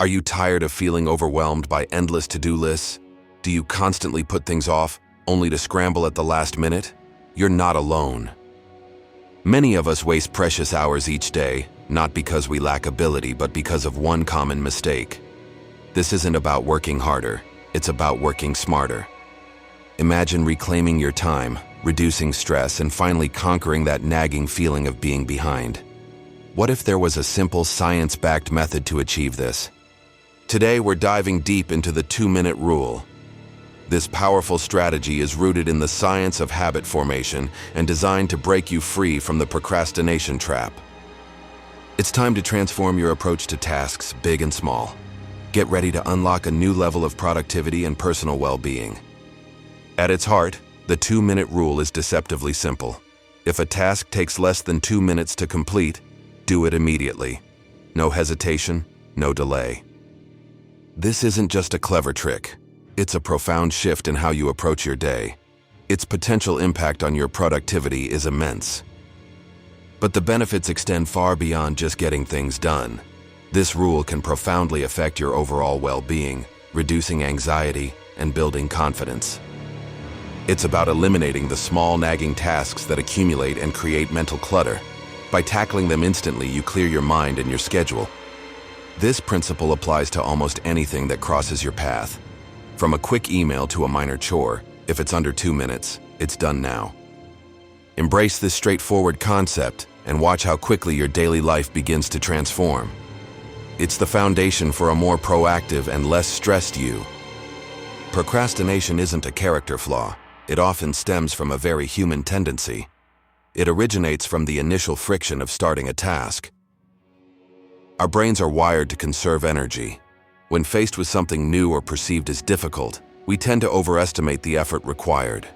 Are you tired of feeling overwhelmed by endless to-do lists? Do you constantly put things off, only to scramble at the last minute? You're not alone. Many of us waste precious hours each day, not because we lack ability, but because of one common mistake. This isn't about working harder, it's about working smarter. Imagine reclaiming your time, reducing stress, and finally conquering that nagging feeling of being behind. What if there was a simple science-backed method to achieve this? Today, we're diving deep into the 2-minute rule. This powerful strategy is rooted in the science of habit formation and designed to break you free from the procrastination trap. It's time to transform your approach to tasks, big and small. Get ready to unlock a new level of productivity and personal well-being. At its heart, the 2-minute rule is deceptively simple. If a task takes less than 2 minutes to complete, do it immediately. No hesitation, no delay. This isn't just a clever trick. It's a profound shift in how you approach your day. Its potential impact on your productivity is immense. But the benefits extend far beyond just getting things done. This rule can profoundly affect your overall well-being, reducing anxiety and building confidence. It's about eliminating the small nagging tasks that accumulate and create mental clutter. By tackling them instantly, you clear your mind and your schedule. This principle applies to almost anything that crosses your path. From a quick email to a minor chore, if it's under 2 minutes, it's done now. Embrace this straightforward concept and watch how quickly your daily life begins to transform. It's the foundation for a more proactive and less stressed you. Procrastination isn't a character flaw. It often stems from a very human tendency. It originates from the initial friction of starting a task. Our brains are wired to conserve energy. When faced with something new or perceived as difficult, we tend to overestimate the effort required.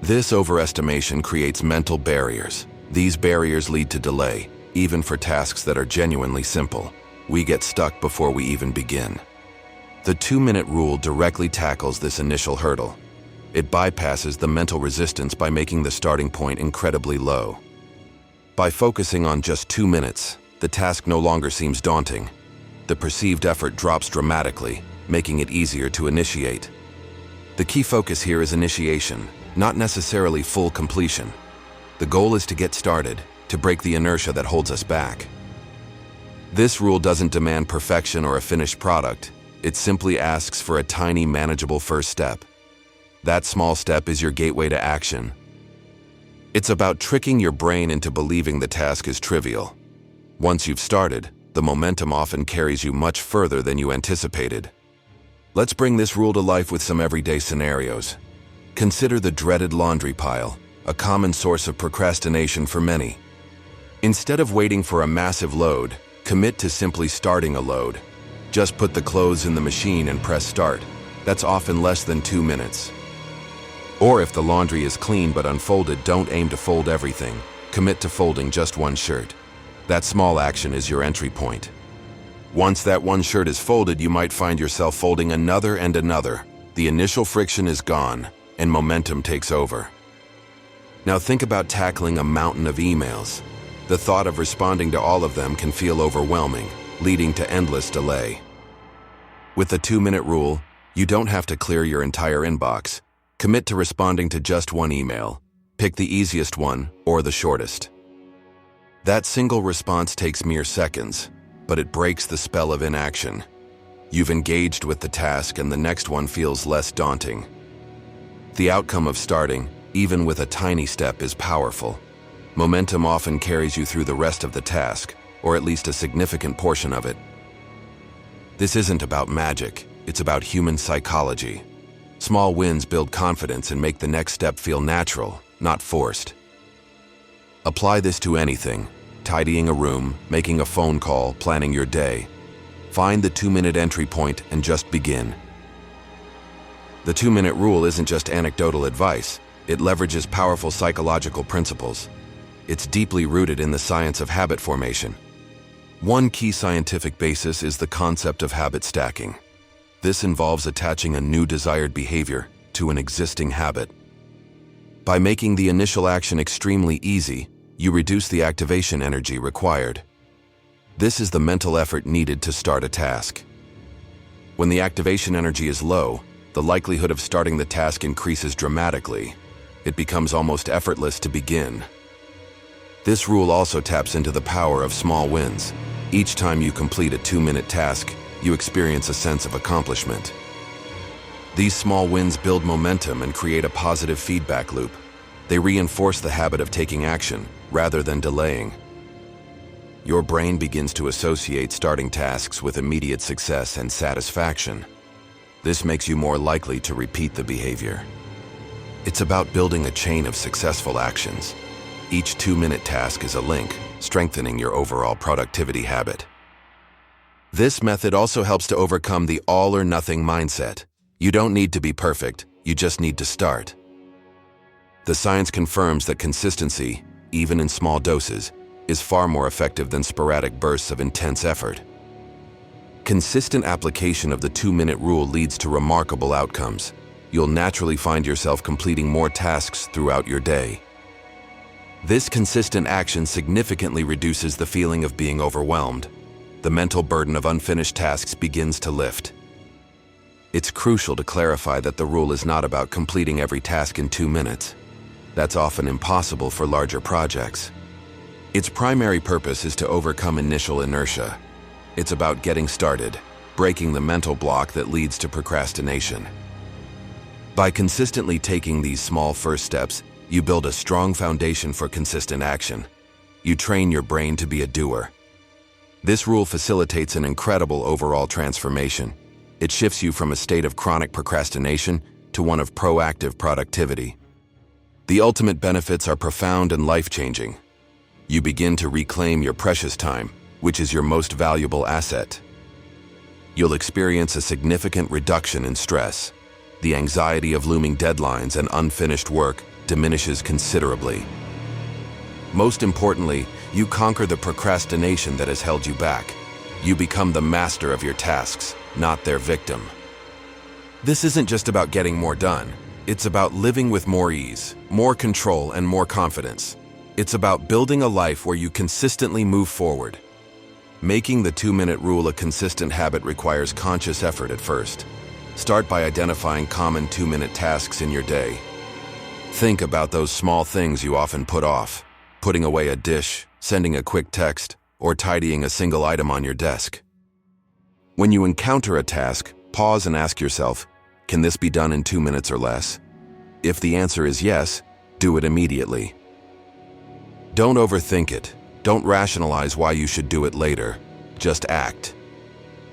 This overestimation creates mental barriers. These barriers lead to delay, even for tasks that are genuinely simple. We get stuck before we even begin. The 2-minute rule directly tackles this initial hurdle. It bypasses the mental resistance by making the starting point incredibly low. By focusing on just 2 minutes, the task no longer seems daunting. The perceived effort drops dramatically, making it easier to initiate. The key focus here is initiation, not necessarily full completion. The goal is to get started, to break the inertia that holds us back. This rule doesn't demand perfection or a finished product. It simply asks for a tiny, manageable first step. That small step is your gateway to action. It's about tricking your brain into believing the task is trivial. Once you've started, the momentum often carries you much further than you anticipated. Let's bring this rule to life with some everyday scenarios. Consider the dreaded laundry pile, a common source of procrastination for many. Instead of waiting for a massive load, commit to simply starting a load. Just put the clothes in the machine and press start. That's often less than 2 minutes. Or if the laundry is clean but unfolded, don't aim to fold everything. Commit to folding just one shirt. That small action is your entry point. Once that one shirt is folded, you might find yourself folding another and another. The initial friction is gone, and momentum takes over. Now think about tackling a mountain of emails. The thought of responding to all of them can feel overwhelming, leading to endless delay. With the 2-minute rule, you don't have to clear your entire inbox. Commit to responding to just one email. Pick the easiest one or the shortest. That single response takes mere seconds, but it breaks the spell of inaction. You've engaged with the task and the next one feels less daunting. The outcome of starting, even with a tiny step, is powerful. Momentum often carries you through the rest of the task, or at least a significant portion of it. This isn't about magic, it's about human psychology. Small wins build confidence and make the next step feel natural, not forced. Apply this to anything: tidying a room, making a phone call, planning your day. Find the 2-minute entry point and just begin. The 2-minute rule isn't just anecdotal advice. It leverages powerful psychological principles. It's deeply rooted in the science of habit formation. One key scientific basis is the concept of habit stacking. This involves attaching a new desired behavior to an existing habit. By making the initial action extremely easy, you reduce the activation energy required. This is the mental effort needed to start a task. When the activation energy is low, the likelihood of starting the task increases dramatically. It becomes almost effortless to begin. This rule also taps into the power of small wins. Each time you complete a 2-minute task, you experience a sense of accomplishment. These small wins build momentum and create a positive feedback loop. They reinforce the habit of taking action rather than delaying. Your brain begins to associate starting tasks with immediate success and satisfaction. This makes you more likely to repeat the behavior. It's about building a chain of successful actions. Each 2-minute task is a link, strengthening your overall productivity habit. This method also helps to overcome the all-or-nothing mindset. You don't need to be perfect, you just need to start. The science confirms that consistency, even in small doses, is far more effective than sporadic bursts of intense effort. Consistent application of the 2-minute rule leads to remarkable outcomes. You'll naturally find yourself completing more tasks throughout your day. This consistent action significantly reduces the feeling of being overwhelmed. The mental burden of unfinished tasks begins to lift. It's crucial to clarify that the rule is not about completing every task in 2 minutes. That's often impossible for larger projects. Its primary purpose is to overcome initial inertia. It's about getting started, breaking the mental block that leads to procrastination. By consistently taking these small first steps, you build a strong foundation for consistent action. You train your brain to be a doer. This rule facilitates an incredible overall transformation. It shifts you from a state of chronic procrastination to one of proactive productivity. The ultimate benefits are profound and life-changing. You begin to reclaim your precious time, which is your most valuable asset. You'll experience a significant reduction in stress. The anxiety of looming deadlines and unfinished work diminishes considerably. Most importantly, you conquer the procrastination that has held you back. You become the master of your tasks, not their victim. This isn't just about getting more done. It's about living with more ease, more control, and more confidence. It's about building a life where you consistently move forward. Making the 2-minute rule a consistent habit requires conscious effort at first. Start by identifying common 2-minute tasks in your day. Think about those small things you often put off: putting away a dish, sending a quick text, or tidying a single item on your desk. When you encounter a task, pause and ask yourself, can this be done in 2 minutes or less? If the answer is yes, do it immediately. Don't overthink it. Don't rationalize why you should do it later. Just act.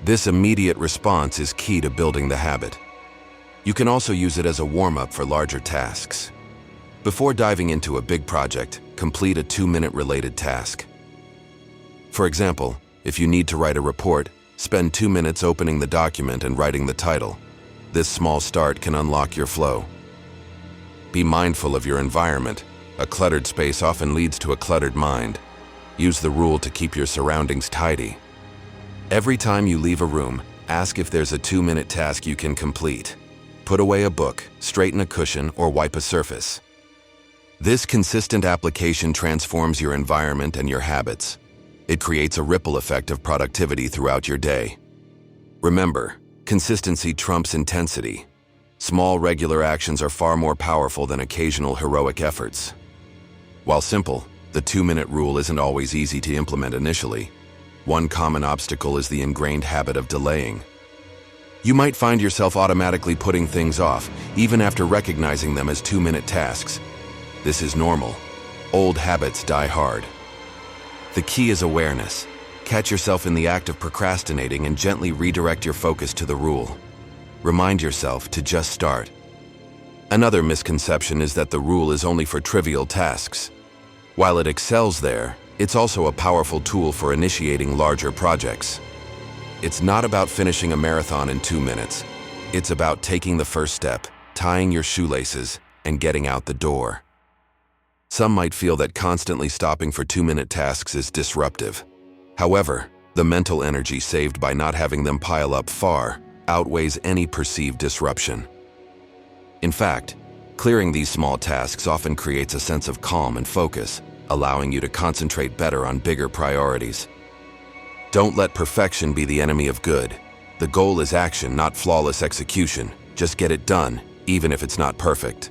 This immediate response is key to building the habit. You can also use it as a warm-up for larger tasks. Before diving into a big project, complete a 2-minute related task. For example, if you need to write a report, spend 2 minutes opening the document and writing the title. This small start can unlock your flow. Be mindful of your environment. A cluttered space often leads to a cluttered mind. Use the rule to keep your surroundings tidy. Every time you leave a room, ask if there's a 2-minute task you can complete. Put away a book, straighten a cushion, or wipe a surface. This consistent application transforms your environment and your habits. It creates a ripple effect of productivity throughout your day. Remember, consistency trumps intensity. Small, regular actions are far more powerful than occasional heroic efforts. While simple, the 2-minute rule isn't always easy to implement initially. One common obstacle is the ingrained habit of delaying. You might find yourself automatically putting things off, even after recognizing them as 2-minute tasks. This is normal. Old habits die hard. The key is awareness. Catch yourself in the act of procrastinating and gently redirect your focus to the rule. Remind yourself to just start. Another misconception is that the rule is only for trivial tasks. While it excels there, it's also a powerful tool for initiating larger projects. It's not about finishing a marathon in 2 minutes. It's about taking the first step, tying your shoelaces, and getting out the door. Some might feel that constantly stopping for 2-minute tasks is disruptive. However, the mental energy saved by not having them pile up far outweighs any perceived disruption. In fact, clearing these small tasks often creates a sense of calm and focus, allowing you to concentrate better on bigger priorities. Don't let perfection be the enemy of good. The goal is action, not flawless execution. Just get it done, even if it's not perfect.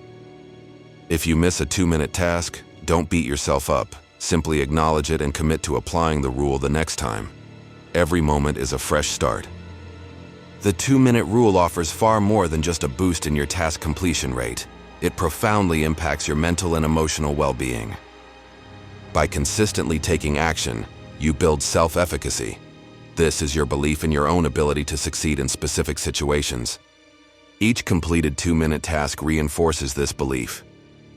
If you miss a 2-minute task, don't beat yourself up. Simply acknowledge it and commit to applying the rule the next time. Every moment is a fresh start. The 2-minute rule offers far more than just a boost in your task completion rate. It profoundly impacts your mental and emotional well-being. By consistently taking action, you build self-efficacy. This is your belief in your own ability to succeed in specific situations. Each completed 2-minute task reinforces this belief.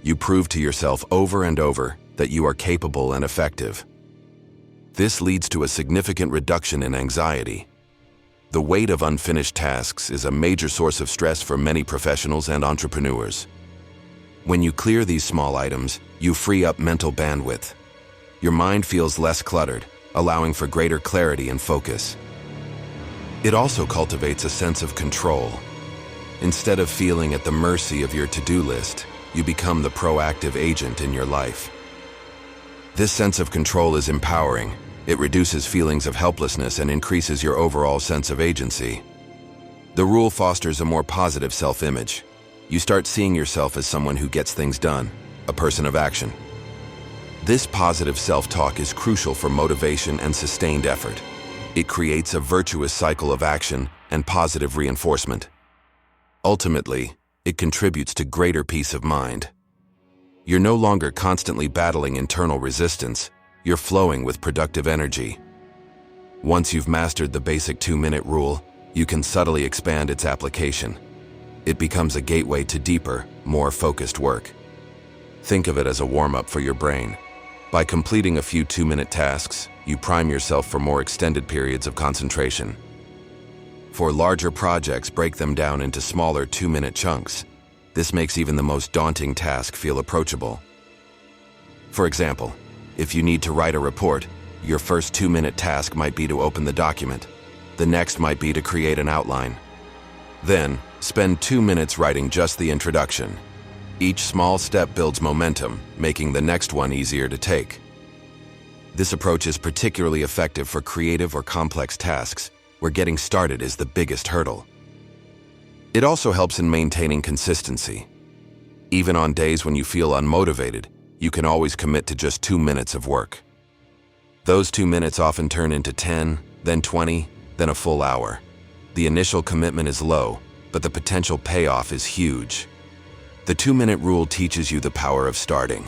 You prove to yourself over and over that you are capable and effective. This leads to a significant reduction in anxiety. The weight of unfinished tasks is a major source of stress for many professionals and entrepreneurs. When you clear these small items, you free up mental bandwidth. Your mind feels less cluttered, allowing for greater clarity and focus. It also cultivates a sense of control. Instead of feeling at the mercy of your to-do list, you become the proactive agent in your life. This sense of control is empowering. It reduces feelings of helplessness and increases your overall sense of agency. The rule fosters a more positive self-image. You start seeing yourself as someone who gets things done, a person of action. This positive self-talk is crucial for motivation and sustained effort. It creates a virtuous cycle of action and positive reinforcement. Ultimately, it contributes to greater peace of mind. You're no longer constantly battling internal resistance. You're flowing with productive energy. Once you've mastered the basic 2-minute rule, you can subtly expand its application. It becomes a gateway to deeper, more focused work. Think of it as a warm-up for your brain. By completing a few 2-minute tasks, you prime yourself for more extended periods of concentration. For larger projects, break them down into smaller 2-minute chunks. This makes even the most daunting task feel approachable. For example, if you need to write a report, your first 2-minute task might be to open the document. The next might be to create an outline. Then, spend 2 minutes writing just the introduction. Each small step builds momentum, making the next one easier to take. This approach is particularly effective for creative or complex tasks, where getting started is the biggest hurdle. It also helps in maintaining consistency. Even on days when you feel unmotivated, you can always commit to just 2 minutes of work. Those 2 minutes often turn into 10, then 20, then a full hour. The initial commitment is low, but the potential payoff is huge. The 2-minute rule teaches you the power of starting.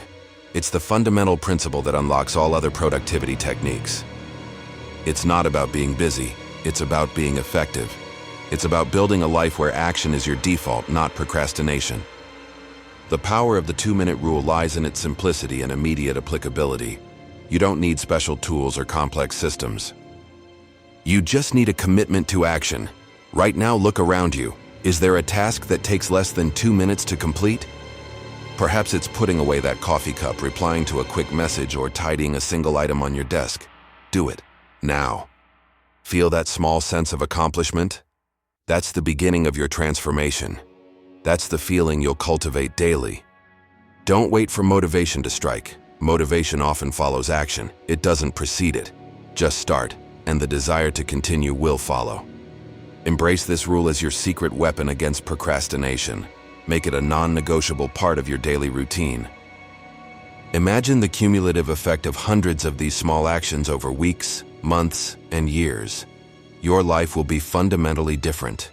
It's the fundamental principle that unlocks all other productivity techniques. It's not about being busy, it's about being effective. It's about building a life where action is your default, not procrastination. The power of the 2-minute rule lies in its simplicity and immediate applicability. You don't need special tools or complex systems. You just need a commitment to action. Right now, look around you. Is there a task that takes less than 2 minutes to complete? Perhaps it's putting away that coffee cup, replying to a quick message, or tidying a single item on your desk. Do it now. Feel that small sense of accomplishment? That's the beginning of your transformation. That's the feeling you'll cultivate daily. Don't wait for motivation to strike. Motivation often follows action. It doesn't precede it. Just start, and the desire to continue will follow. Embrace this rule as your secret weapon against procrastination. Make it a non-negotiable part of your daily routine. Imagine the cumulative effect of hundreds of these small actions over weeks, months, and years. Your life will be fundamentally different.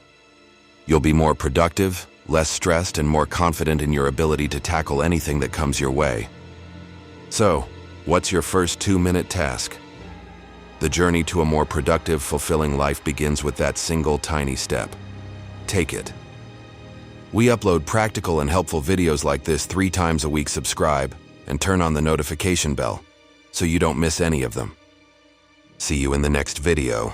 You'll be more productive, less stressed, and more confident in your ability to tackle anything that comes your way. So, what's your first 2-minute task? The journey to a more productive, fulfilling life begins with that single tiny step. Take it. We upload practical and helpful videos like this 3 times a week. Subscribe and turn on the notification bell so you don't miss any of them. See you in the next video.